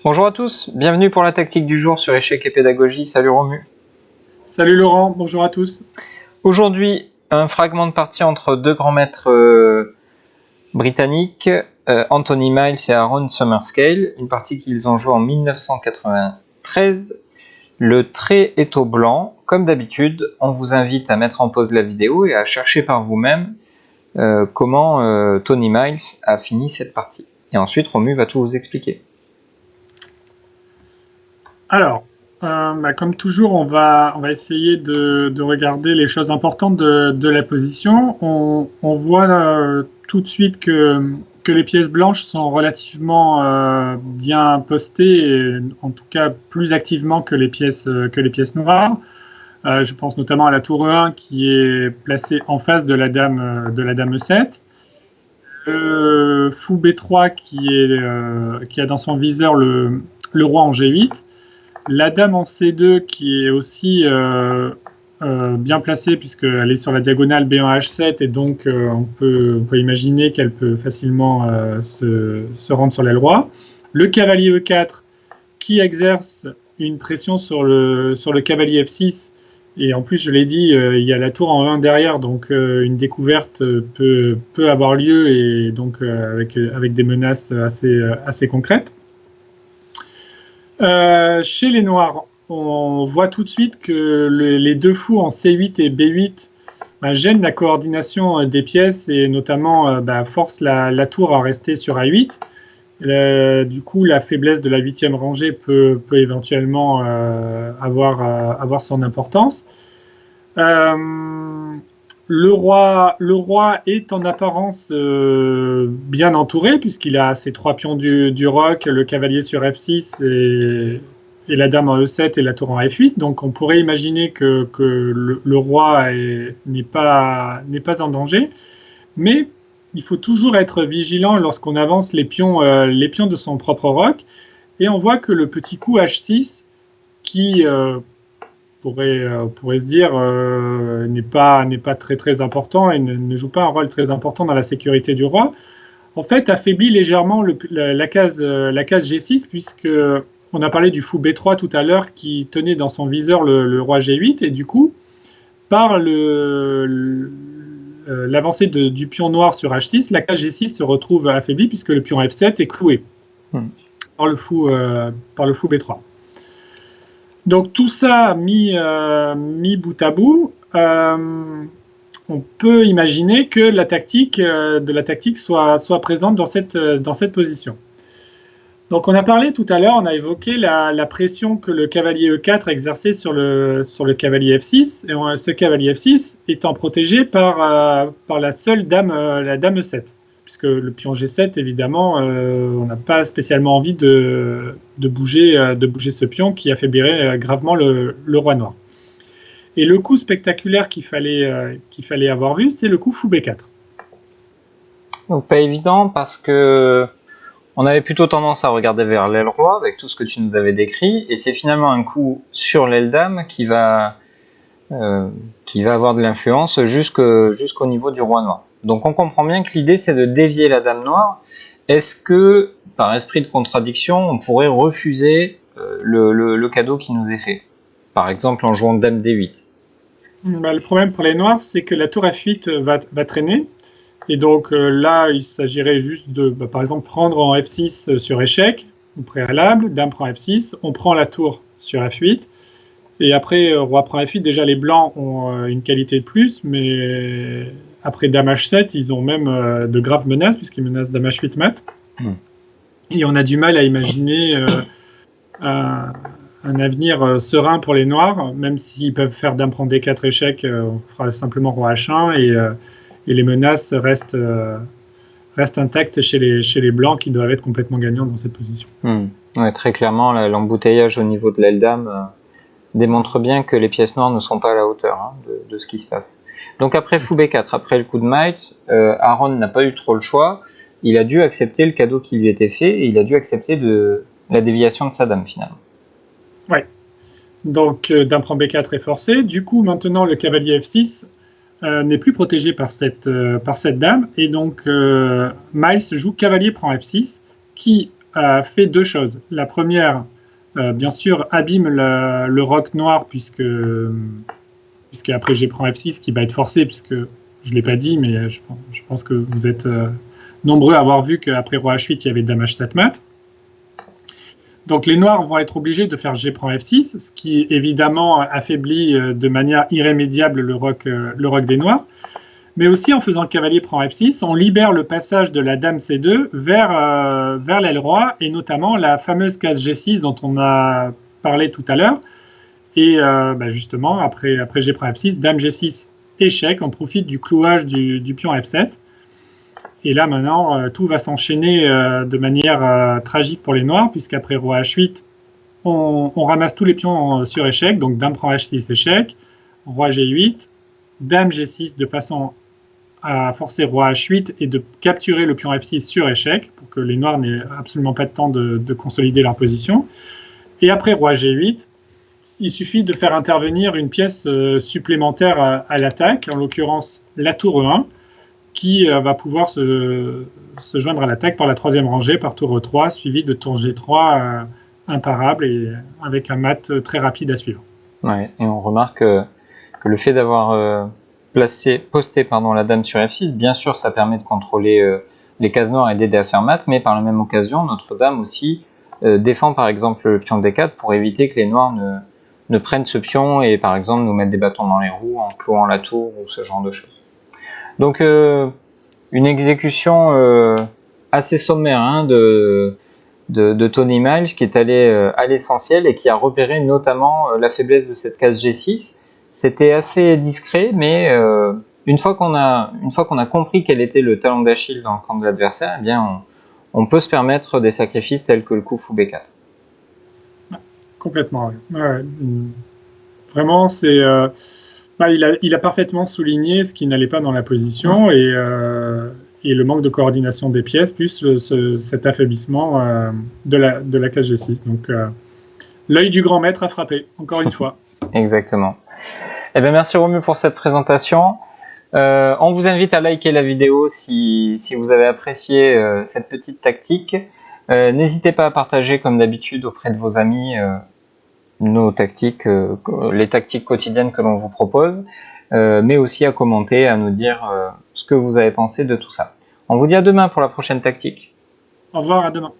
Bonjour à tous, bienvenue pour la tactique du jour sur échec et pédagogie. Salut Romu. Salut Laurent, bonjour à tous. Aujourd'hui, un fragment de partie entre deux grands maîtres britanniques, Anthony Miles et Aaron Summerscale, une partie qu'ils ont jouée en 1993. Le trait est au blanc. Comme d'habitude, on vous invite à mettre en pause la vidéo et à chercher par vous-même comment Tony Miles a fini cette partie. Et ensuite, Romu va tout vous expliquer. Alors, comme toujours, on va essayer de regarder les choses importantes de la position. On voit tout de suite que les pièces blanches sont relativement bien postées, et en tout cas plus activement que les pièces noires. Je pense notamment à la tour E1 qui est placée en face de la dame E7. Le fou B3 qui a dans son viseur le roi en G8. La dame en C2 qui est aussi bien placée puisqu'elle est sur la diagonale B1 H7 et donc on peut imaginer qu'elle peut facilement se rendre sur l'aile roi. Le cavalier E4 qui exerce une pression sur le cavalier F6 et en plus je l'ai dit, il y a la tour en 1 derrière, donc une découverte peut avoir lieu et donc avec des menaces assez concrètes. Chez les noirs, on voit tout de suite que les deux fous en C8 et B8 gênent la coordination des pièces et notamment forcent la tour à rester sur A8. Du coup, la faiblesse de la 8e rangée peut éventuellement avoir son importance. Le roi est en apparence bien entouré puisqu'il a ses 3 pions du roc, le cavalier sur F6 et la dame en E7 et la tour en F8. Donc on pourrait imaginer que le roi n'est pas en danger. Mais il faut toujours être vigilant lorsqu'on avance les pions de son propre roc. Et on voit que le petit coup H6 qui pourrait se dire n'est pas très important et ne joue pas un rôle très important dans la sécurité du roi, en fait affaiblit légèrement la case G6 puisque on a parlé du fou B3 tout à l'heure qui tenait dans son viseur le roi G8 et du coup par l'avancée du pion noir sur H6, la case G6 se retrouve affaiblie puisque le pion F7 est cloué par le fou B3. Donc tout ça mis bout à bout, on peut imaginer que la tactique soit présente dans cette position. Donc on a parlé tout à l'heure, on a évoqué la pression que le cavalier E4 exerçait sur le cavalier F6, et ce cavalier F6 étant protégé par la seule dame, la dame E7. Puisque le pion G7, évidemment, on n'a pas spécialement envie de bouger ce pion qui affaiblirait gravement le roi noir. Et le coup spectaculaire qu'il fallait avoir vu, c'est le coup fou B4. Donc pas évident parce que on avait plutôt tendance à regarder vers l'aile roi avec tout ce que tu nous avais décrit, et c'est finalement un coup sur l'aile dame qui va avoir de l'influence jusqu'au niveau du roi noir. Donc on comprend bien que l'idée c'est de dévier la dame noire. Est-ce que, par esprit de contradiction, on pourrait refuser le cadeau qui nous est fait? Par exemple en jouant dame D8. Le problème pour les noirs, c'est que la tour F8 va traîner. Et donc là, il s'agirait juste de, par exemple, prendre en F6 sur échec, au préalable, dame prend F6, on prend la tour sur F8. Et après, roi prend F8, déjà les blancs ont une qualité de plus, mais après dame H7, ils ont même de graves menaces, puisqu'ils menacent dame H8 mat. Et on a du mal à imaginer un avenir serein pour les noirs, même s'ils peuvent faire dame prend D4 échec, on fera simplement roi H1, et les menaces restent intactes chez les blancs qui doivent être complètement gagnants dans cette position. Ouais, très clairement, l'embouteillage au niveau de l'aile dame démontre bien que les pièces noires ne sont pas à la hauteur de ce qui se passe. Donc après fou B4, après le coup de Miles, Aaron n'a pas eu trop le choix. Il a dû accepter le cadeau qui lui était fait et il a dû accepter la déviation de sa dame finalement. Ouais. Donc dame prend B4 est forcé. Du coup, maintenant le cavalier F6 n'est plus protégé par cette dame et donc Miles joue cavalier prend F6 qui fait deux choses. La première, bien sûr, abîme le roc noir, puisque après G prend F6 qui va être forcé, puisque je ne l'ai pas dit, mais je pense que vous êtes nombreux à avoir vu qu'après Roi H8, il y avait Dame H7 mat. Donc les noirs vont être obligés de faire G prend F6, ce qui évidemment affaiblit de manière irrémédiable le roc des noirs. Mais aussi en faisant le cavalier prend F6, on libère le passage de la Dame C2 vers l'aile roi, et notamment la fameuse case G6 dont on a parlé tout à l'heure. Et justement, après G prend F6, Dame G6, échec, on profite du clouage du pion F7. Et là, maintenant, tout va s'enchaîner de manière tragique pour les noirs, puisqu'après Roi H8, on ramasse tous les pions sur échec. Donc, Dame prend H6, échec. Roi G8, Dame G6, de façon à forcer Roi H8 et de capturer le pion F6 sur échec, pour que les noirs n'aient absolument pas de temps de consolider leur position. Et après Roi G8, il suffit de faire intervenir une pièce supplémentaire à l'attaque, en l'occurrence la tour E1, qui va pouvoir se joindre à l'attaque par la troisième rangée, par tour E3, suivi de tour G3 imparable et avec un mat très rapide à suivre. Ouais, et on remarque que le fait d'avoir posté la dame sur F6, bien sûr ça permet de contrôler les cases noires et d'aider à faire mat, mais par la même occasion, notre dame aussi défend par exemple le pion D4 pour éviter que les noirs ne prennent ce pion et par exemple nous mettent des bâtons dans les roues en clouant la tour ou ce genre de choses. Donc une exécution assez sommaire de Tony Miles qui est allé à l'essentiel et qui a repéré notamment la faiblesse de cette case G6. C'était assez discret, mais une fois qu'on a compris quel était le talon d'Achille dans le camp de l'adversaire, eh bien on peut se permettre des sacrifices tels que le coup fou B4. Complètement, oui. Ouais. Vraiment, c'est... il a parfaitement souligné ce qui n'allait pas dans la position et le manque de coordination des pièces, plus cet affaiblissement de la case G6. Donc, l'œil du grand maître a frappé, encore une fois. Exactement. Eh bien, merci Romu pour cette présentation. On vous invite à liker la vidéo si vous avez apprécié cette petite tactique. N'hésitez pas à partager comme d'habitude auprès de vos amis nos tactiques, les tactiques quotidiennes que l'on vous propose, mais aussi à commenter, à nous dire ce que vous avez pensé de tout ça. On vous dit à demain pour la prochaine tactique. Au revoir, à demain.